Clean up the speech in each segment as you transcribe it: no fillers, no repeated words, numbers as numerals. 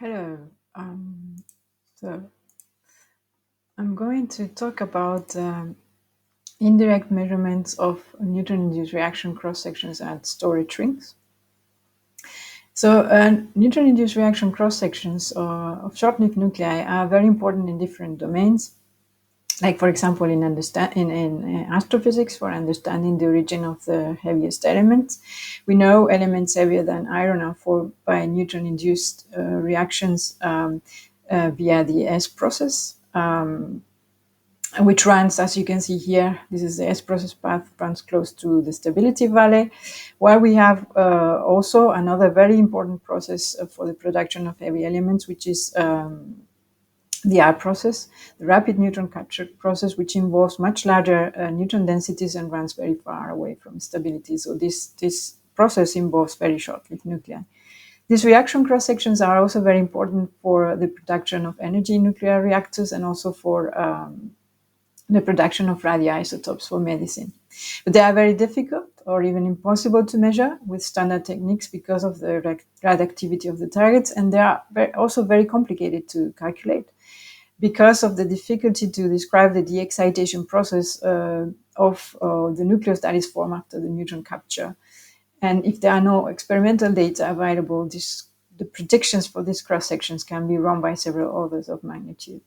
Hello. So I'm going to talk about indirect measurements of neutron-induced reaction cross-sections at storage rings. So neutron-induced reaction cross-sections of short-lived nuclei are very important in different domains. Like, for example, in astrophysics, for understanding the origin of the heaviest elements. We know elements heavier than iron are formed by neutron-induced reactions via the S process, which runs, as you can see here, this is the S process path, runs close to the stability valley, while we have also another very important process for the production of heavy elements, which is the R process, the rapid neutron capture process, which involves much larger neutron densities and runs very far away from stability. So this process involves very short-lived nuclei. These reaction cross-sections are also very important for the production of energy in nuclear reactors and also for the production of radioisotopes for medicine. But they are very difficult or even impossible to measure with standard techniques because of the radioactivity of the targets, and they are also very complicated to calculate because of the difficulty to describe the de-excitation process of the nucleus that is formed after the neutron capture. And if there are no experimental data available, the predictions for these cross-sections can be wrong by several orders of magnitude.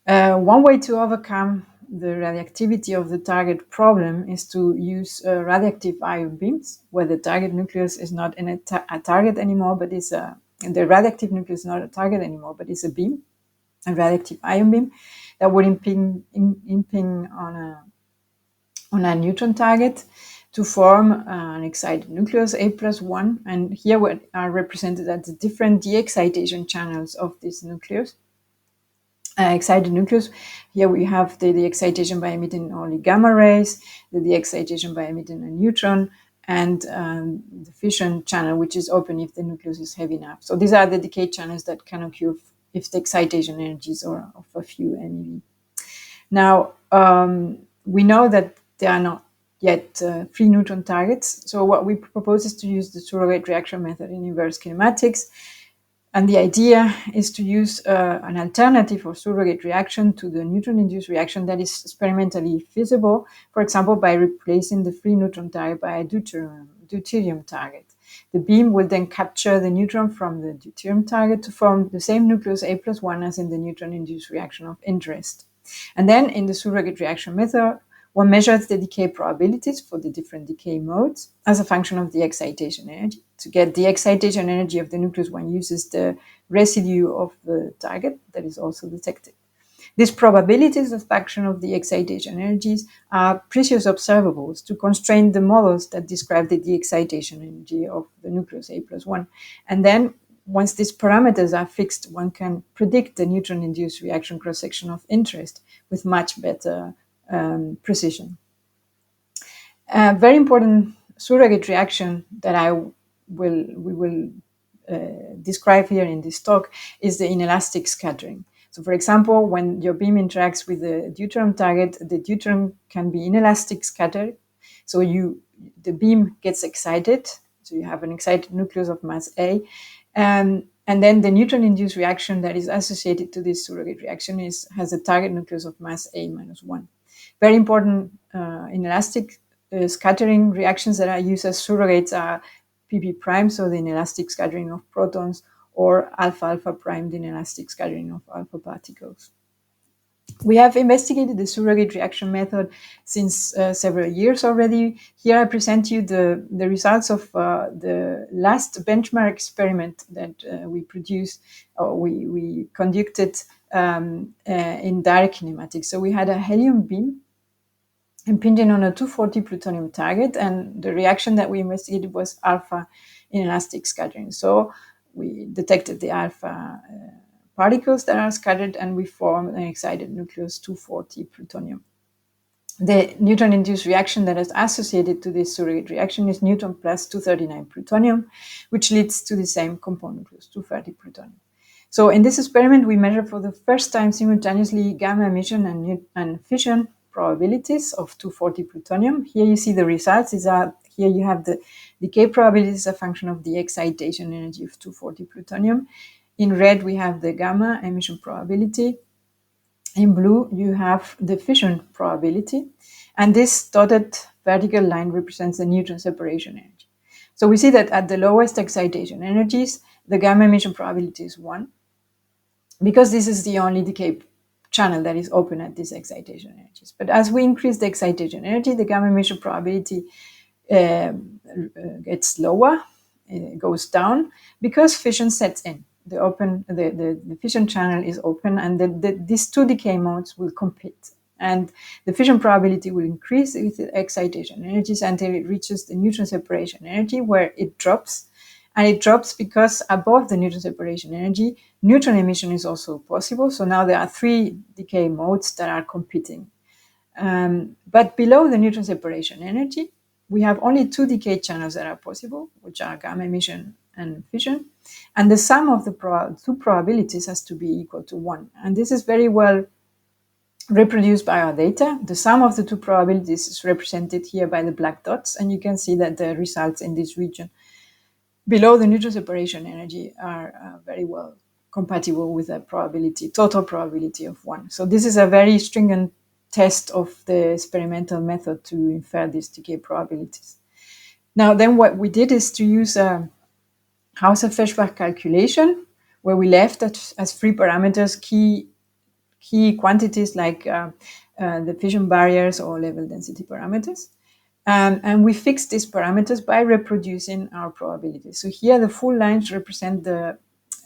One way to overcome the radioactivity of the target problem is to use radioactive ion beams, where the target nucleus is not a target anymore, but is the radioactive nucleus is not a target anymore, but is a beam, a radioactive ion beam that would imping on a neutron target to form an excited nucleus A+1. And here what are represented as the different de-excitation channels of this nucleus. Excited nucleus. Here we have the excitation by emitting only gamma rays, the excitation by emitting a neutron, and the fission channel, which is open if the nucleus is heavy enough. So these are the decay channels that can occur if the excitation energies are of a few MeV. Now, we know that there are not yet free neutron targets. So what we propose is to use the surrogate reaction method in inverse kinematics. And the idea is to use an alternative or surrogate reaction to the neutron-induced reaction that is experimentally feasible, for example, by replacing the free neutron target by a deuterium target. The beam will then capture the neutron from the deuterium target to form the same nucleus A+1 as in the neutron-induced reaction of interest. And then in the surrogate reaction method, one measures the decay probabilities for the different decay modes as a function of the excitation energy. To get the excitation energy of the nucleus, one uses the residue of the target that is also detected. These probabilities as a function of the excitation energies are precious observables to constrain the models that describe the de-excitation energy of the nucleus A+1. And then once these parameters are fixed, one can predict the neutron-induced reaction cross-section of interest with much better precision. A very important surrogate reaction that we will describe here in this talk is the inelastic scattering. So, for example, when your beam interacts with the deuterium target, the deuterium can be inelastic scattered. So the beam gets excited. So you have an excited nucleus of mass A. And then the neutron-induced reaction that is associated to this surrogate reaction has a target nucleus of mass A-1. Very important inelastic scattering reactions that are used as surrogates are pp prime, so the inelastic scattering of protons, or alpha-alpha prime, the inelastic scattering of alpha particles. We have investigated the surrogate reaction method since several years already. Here I present you the results of the last benchmark experiment that we produced, or we conducted in direct kinematics. So we had a helium beam impinging on a 240 plutonium target, and the reaction that we investigated was alpha inelastic scattering. So we detected the alpha particles that are scattered, and we formed an excited nucleus 240 plutonium. The neutron-induced reaction that is associated to this surrogate reaction is neutron plus 239 plutonium, which leads to the same component nucleus, 230 plutonium. So in this experiment, we measure for the first time simultaneously gamma emission and fission probabilities of 240 plutonium. Here you see the results. These are Here you have the decay probability as a function of the excitation energy of 240 plutonium. In red, we have the gamma emission probability. In blue, you have the fission probability. And this dotted vertical line represents the neutron separation energy. So we see that at the lowest excitation energies, the gamma emission probability is 1, because this is the only decay channel that is open at these excitation energies. But as we increase the excitation energy, the gamma emission probability gets lower, it goes down, because fission sets in. The fission channel is open, and these two decay modes will compete. And the fission probability will increase with the excitation energies until it reaches the neutron separation energy, where it drops. And it drops because above the neutron separation energy, neutron emission is also possible. So now there are 3 decay modes that are competing. But below the neutron separation energy, we have only 2 decay channels that are possible, which are gamma emission and fission. And the sum of the two probabilities has to be equal to 1. And this is very well reproduced by our data. The sum of the two probabilities is represented here by the black dots. And you can see that the results in this region below the neutron separation energy are very well compatible with a total probability of 1. So this is a very stringent test of the experimental method to infer these decay probabilities. Now, then what we did is to use a Hausser-Feshbach calculation, where we left as free parameters key quantities like the fission barriers or level density parameters. And we fix these parameters by reproducing our probabilities. So here the full lines represent the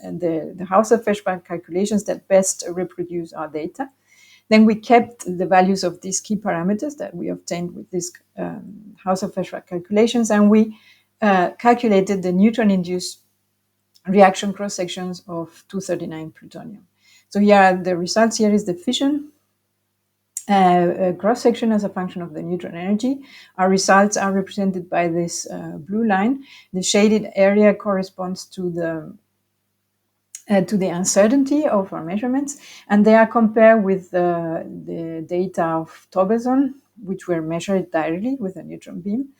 Hausser-Feshbach calculations that best reproduce our data. Then we kept the values of these key parameters that we obtained with these Hausser-Feshbach calculations, and we calculated the neutron-induced reaction cross-sections of 239 plutonium. So here are the results. Here is the fission cross-section as a function of the neutron energy. Our results are represented by this blue line. The shaded area corresponds to the uncertainty of our measurements, and they are compared with the data of Tobezon, which were measured directly with a neutron beam,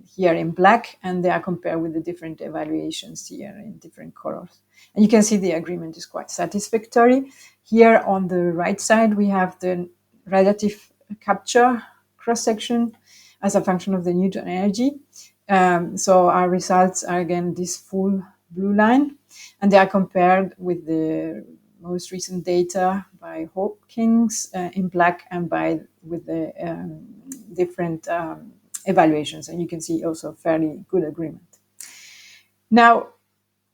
here in black, and they are compared with the different evaluations here in different colors. And you can see the agreement is quite satisfactory. Here on the right side, we have the radiative capture cross-section as a function of the neutron energy. So our results are again this full blue line, and they are compared with the most recent data by Hopkins in black, and with the different evaluations. And you can see also fairly good agreement. Now,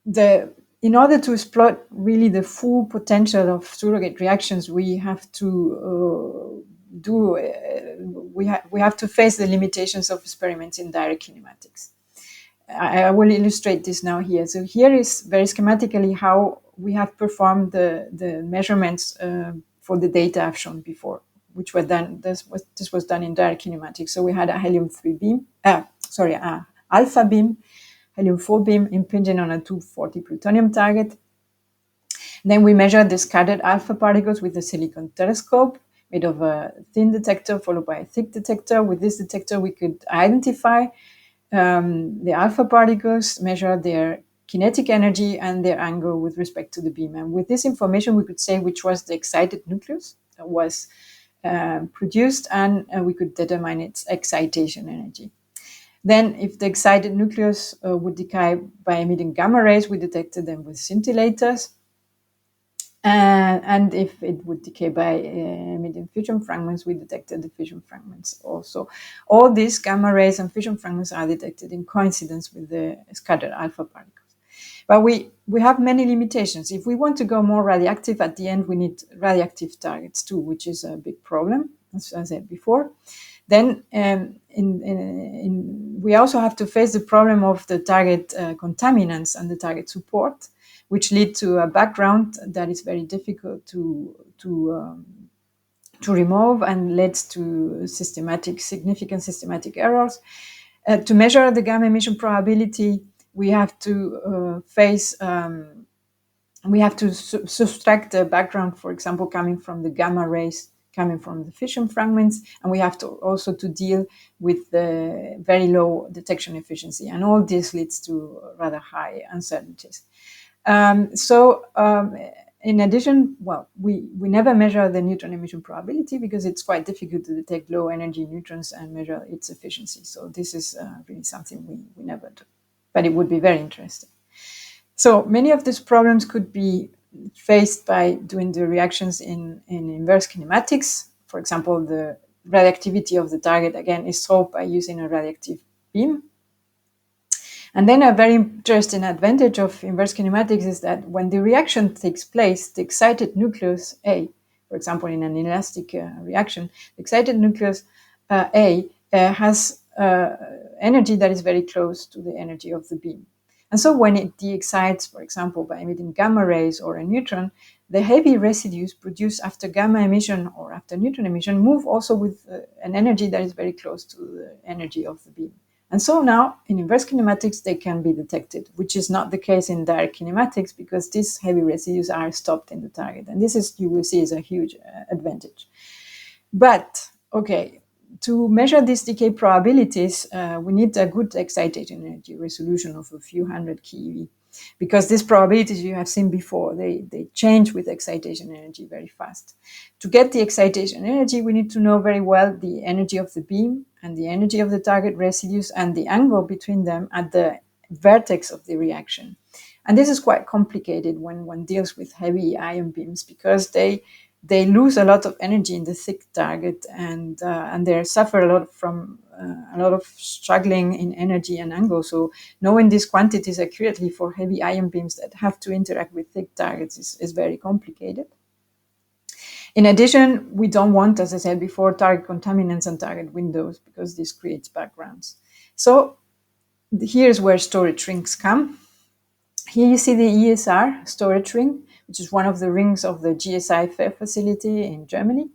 in order to exploit really the full potential of surrogate reactions, we have to we have to face the limitations of experiments in direct kinematics. I will illustrate this now here. So here is very schematically how we have performed the measurements for the data I've shown before, which were done. This was done in direct kinematics. So we had a helium-3 beam, alpha beam, helium-4 beam impinging on a 240 plutonium target. Then we measured the scattered alpha particles with the silicon telescope made of a thin detector followed by a thick detector. With this detector, we could identify the alpha particles, measure their kinetic energy and their angle with respect to the beam. And with this information, we could say which was the excited nucleus that was produced, and we could determine its excitation energy. Then, if the excited nucleus would decay by emitting gamma rays, we detected them with scintillators. And if it would decay by emitting fission fragments, we detected the fission fragments also. All these gamma rays and fission fragments are detected in coincidence with the scattered alpha particles. But we have many limitations. If we want to go more radioactive, at the end we need radioactive targets too, which is a big problem, as I said before. Then we also have to face the problem of the target contaminants and the target support, which lead to a background that is very difficult to remove and leads to significant systematic errors. To measure the gamma emission probability, we have to subtract the background, for example, coming from the gamma rays coming from the fission fragments, and we have to also to deal with the very low detection efficiency, and all this leads to rather high uncertainties. In addition, well, we never measure the neutron emission probability because it's quite difficult to detect low energy neutrons and measure its efficiency. So this is really something we never do, but it would be very interesting. So many of these problems could be faced by doing the reactions in inverse kinematics. For example, the radioactivity of the target, again, is solved by using a radioactive beam. And then a very interesting advantage of inverse kinematics is that when the reaction takes place, the excited nucleus A, for example, in an elastic reaction, the excited nucleus A has energy that is very close to the energy of the beam. And so when it de-excites, for example, by emitting gamma rays or a neutron, the heavy residues produced after gamma emission or after neutron emission move also with an energy that is very close to the energy of the beam. And so now, in inverse kinematics, they can be detected, which is not the case in direct kinematics because these heavy residues are stopped in the target. And this is, you will see, is a huge advantage. But, okay, to measure these decay probabilities, we need a good excitation energy resolution of a few hundred keV, because these probabilities you have seen before, they change with excitation energy very fast. To get the excitation energy, we need to know very well the energy of the beam and the energy of the target residues and the angle between them at the vertex of the reaction. And this is quite complicated when one deals with heavy ion beams because they lose a lot of energy in the thick target, and they suffer a lot from a lot of struggling in energy and angle. So knowing these quantities accurately for heavy ion beams that have to interact with thick targets is very complicated. In addition, we don't want, as I said before, target contaminants and target windows because this creates backgrounds. So here's where storage rings come. Here you see the ESR storage ring, which is one of the rings of the GSI FAIR facility in Germany.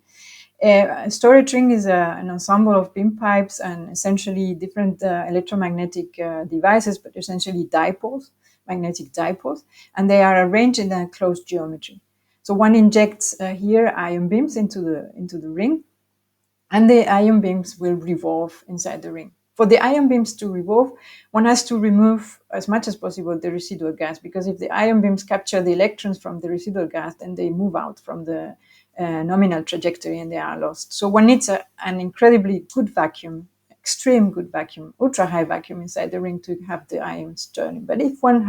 A storage ring is an ensemble of beam pipes and essentially different electromagnetic devices, but essentially dipoles, magnetic dipoles, and they are arranged in a closed geometry. So one injects here ion beams into the ring, and the ion beams will revolve inside the ring. For the ion beams to revolve, one has to remove as much as possible the residual gas, because if the ion beams capture the electrons from the residual gas, then they move out from the nominal trajectory and they are lost. So one needs an incredibly good vacuum, extreme good vacuum, ultra high vacuum inside the ring to have the ions turning. But if one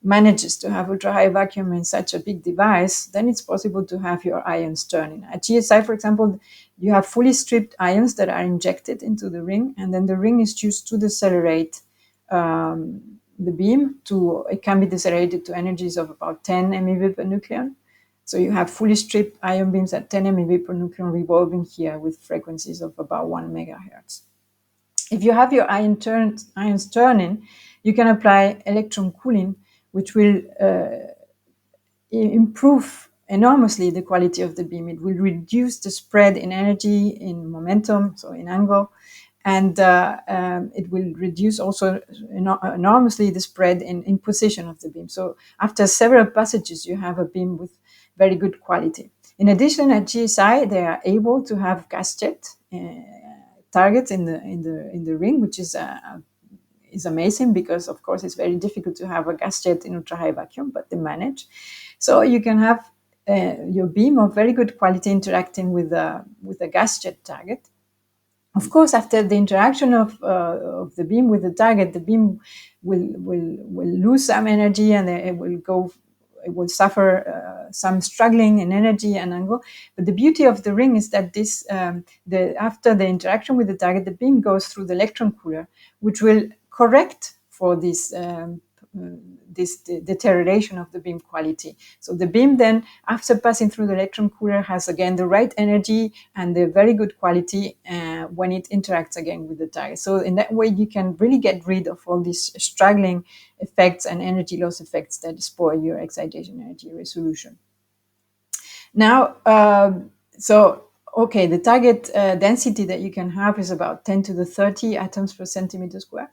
manages to have ultra high vacuum in such a big device, then it's possible to have your ions turning. At GSI, for example, you have fully stripped ions that are injected into the ring, and then the ring is used to decelerate the beam. It can be decelerated to energies of about 10 MeV per nucleon. So you have fully stripped ion beams at 10 MeV per nucleon revolving here with frequencies of about 1 megahertz. If you have your ions turning, you can apply electron cooling, which will improve enormously the quality of the beam. It will reduce the spread in energy, in momentum, so in angle, and it will reduce also enormously the spread in position of the beam. So after several passages, you have a beam with very good quality. In addition, at GSI, they are able to have gas jet targets in the ring, which is amazing because, of course, it's very difficult to have a gas jet in ultra high vacuum, but they manage. So you can have your beam of very good quality interacting with a gas jet target. Of course, after the interaction of the beam with the target, the beam will lose some energy, and it will suffer some struggling in energy and angle. But the beauty of the ring is that after the interaction with the target, the beam goes through the electron cooler, which will correct for this deterioration of the beam quality. So the beam then, after passing through the electron cooler, has again the right energy and the very good quality when it interacts again with the target. So in that way, you can really get rid of all these struggling effects and energy loss effects that spoil your excitation energy resolution. Now, the target density that you can have is about 10 to the 30 atoms per centimeter square.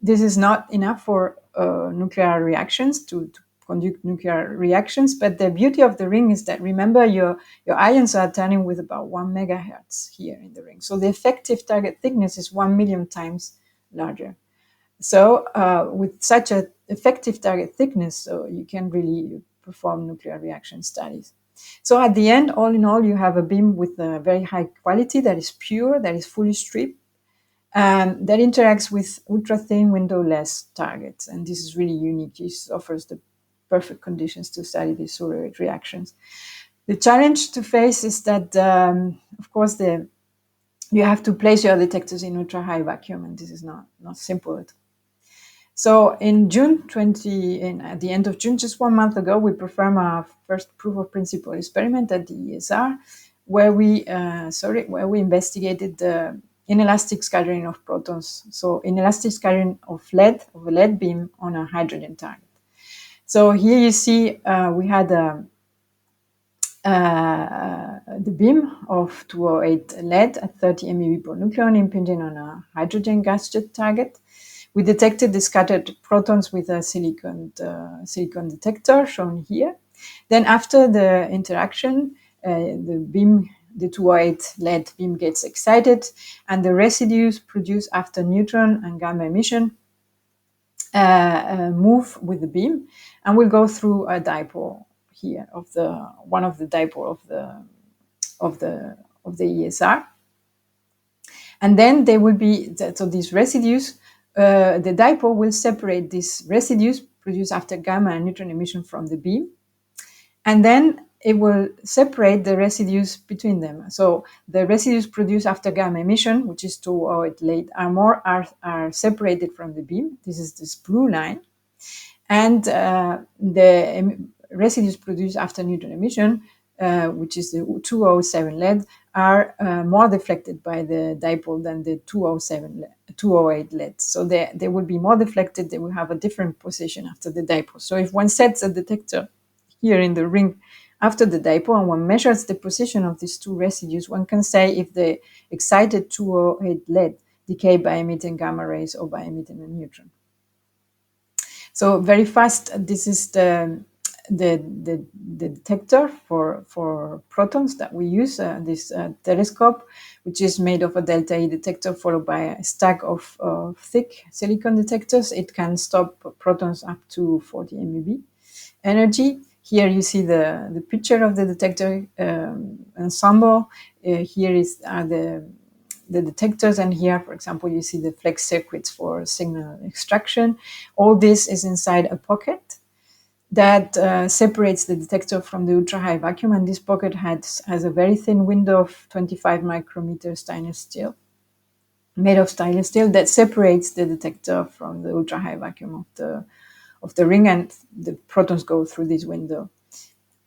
This is not enough for nuclear reactions to conduct nuclear reactions. But the beauty of the ring is that, remember, your ions are turning with about 1 megahertz here in the ring. So the effective target thickness is 1 million times larger. So with such an effective target thickness, so you can really perform nuclear reaction studies. So at the end, all in all, you have a beam with a very high quality that is pure, that is fully stripped, that interacts with ultra-thin windowless targets. And this is really unique. This offers the perfect conditions to study these solar reactions. The challenge to face is that, of course, you have to place your detectors in ultra-high vacuum, and this is not simple at all. So in June at the end of June, just 1 month ago, we performed our first proof of principle experiment at the ESR, where we investigated the inelastic scattering of protons. So inelastic scattering of a lead beam on a hydrogen target. So here you see we had the beam of 208 lead at 30 MeV per nucleon impinging on a hydrogen gas jet target. We detected the scattered protons with a silicon detector shown here. Then after the interaction, the 208 lead beam gets excited, and the residues produced after neutron and gamma emission move with the beam, and will go through a dipole here of one of the dipole of the ESR. And then they will be, so these residues, the dipole will separate these residues produced after gamma and neutron emission from the beam. And then it will separate the residues between them. So the residues produced after gamma emission, which is 208 lead, are separated from the beam. This is this blue line. And the residues produced after neutron emission, which is the 207 lead, are more deflected by the dipole than the 208 lead. So they will be more deflected. They will have a different position after the dipole. So if one sets a detector here in the ring after the dipole and one measures the position of these two residues, one can say if the excited 208 lead decay by emitting gamma rays or by emitting a neutron. So very fast, this is the detector for protons that we use, this telescope, which is made of a delta E detector followed by a stack of thick silicon detectors. It can stop protons up to 40 MeV energy. Here you see the picture of the detector ensemble. Here are the detectors, and here, for example, you see the flex circuits for signal extraction. All this is inside a pocket that separates the detector from the ultra-high vacuum, and this pocket has a very thin window of 25 micrometers stainless steel, made of stainless steel, that separates the detector from the ultra-high vacuum of the ring, and the protons go through this window.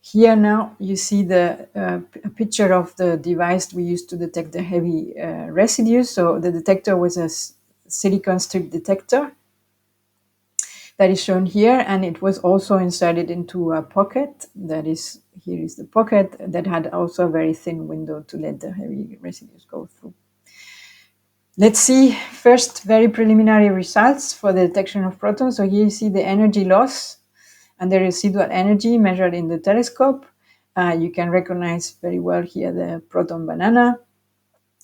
Here now you see a picture of the device we used to detect the heavy residues. So the detector was a silicon strip detector that is shown here, and it was also inserted into a pocket. Here is the pocket that had also a very thin window to let the heavy residues go through. Let's see first very preliminary results for the detection of protons. So here you see the energy loss and the residual energy measured in the telescope. You can recognize very well here the proton banana.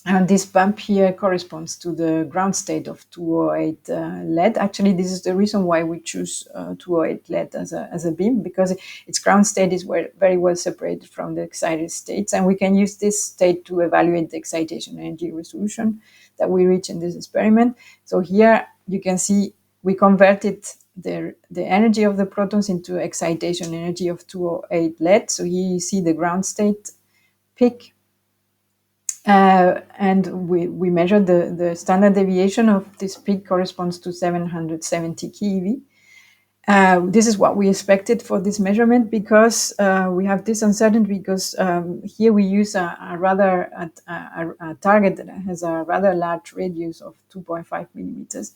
And this bump here corresponds to the ground state of 208 lead. Actually, this is the reason why we choose 208 lead as a beam, because its ground state is very well separated from the excited states. And we can use this state to evaluate the excitation energy resolution that we reach in this experiment. So here you can see we converted the energy of the protons into excitation energy of 208 lead. So here you see the ground state peak. And we measured the standard deviation of this peak corresponds to 770 keV. This is what we expected for this measurement, because we have this uncertainty, because here we use a target that has a rather large radius of 2.5 millimeters,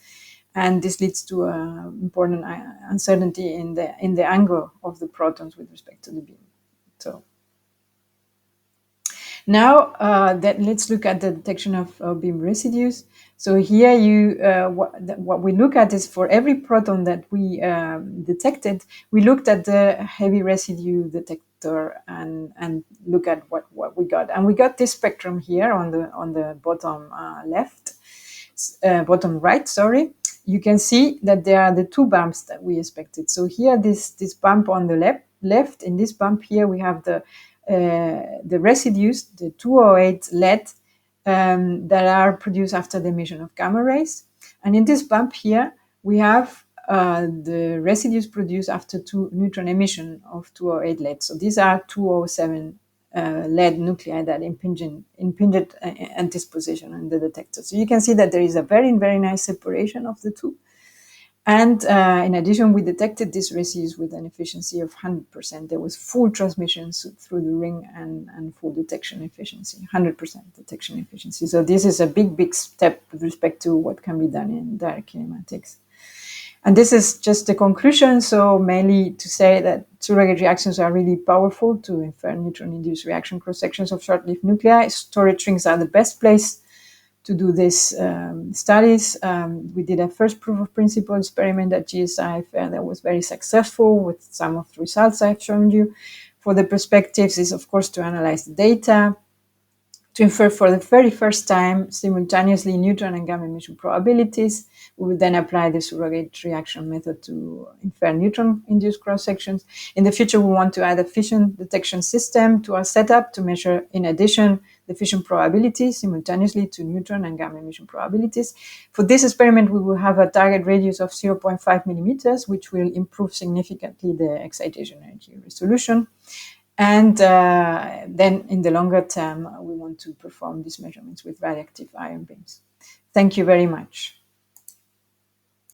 and this leads to important uncertainty in the angle of the protons with respect to the beam. So Now, let's look at the detection of beam residues. So here, what we look at is for every proton that we detected, we looked at the heavy residue detector and look at what we got. And we got this spectrum here on the bottom bottom right, sorry. You can see that there are the two bumps that we expected. So here, this bump on the left, in this bump here, we have the residues, the 208 lead, that are produced after the emission of gamma rays. And in this bump here, we have the residues produced after neutron emission of 208 lead. So these are 207 lead nuclei that impinged antiposition in the detector. So you can see that there is a very, very nice separation of the two. And in addition, we detected these residues with an efficiency of 100%. There was full transmission through the ring and full detection efficiency, 100% detection efficiency. So this is a big, big step with respect to what can be done in direct kinematics. And this is just the conclusion. So mainly to say that surrogate reactions are really powerful to infer neutron-induced reaction cross-sections of short-lived nuclei. Storage rings are the best place to do these studies. We did a first proof of principle experiment at GSI fair that was very successful with some of the results I've shown you. For the perspectives is, of course, to analyze the data, to infer for the very first time simultaneously neutron and gamma emission probabilities. We would then apply the surrogate reaction method to infer neutron-induced cross-sections. In the future, we want to add a fission detection system to our setup to measure, in addition, the fission probability simultaneously to neutron and gamma emission probabilities. For this experiment, we will have a target radius of 0.5 millimeters, which will improve significantly the excitation energy resolution. And then in the longer term, we want to perform these measurements with radioactive ion beams. Thank you very much.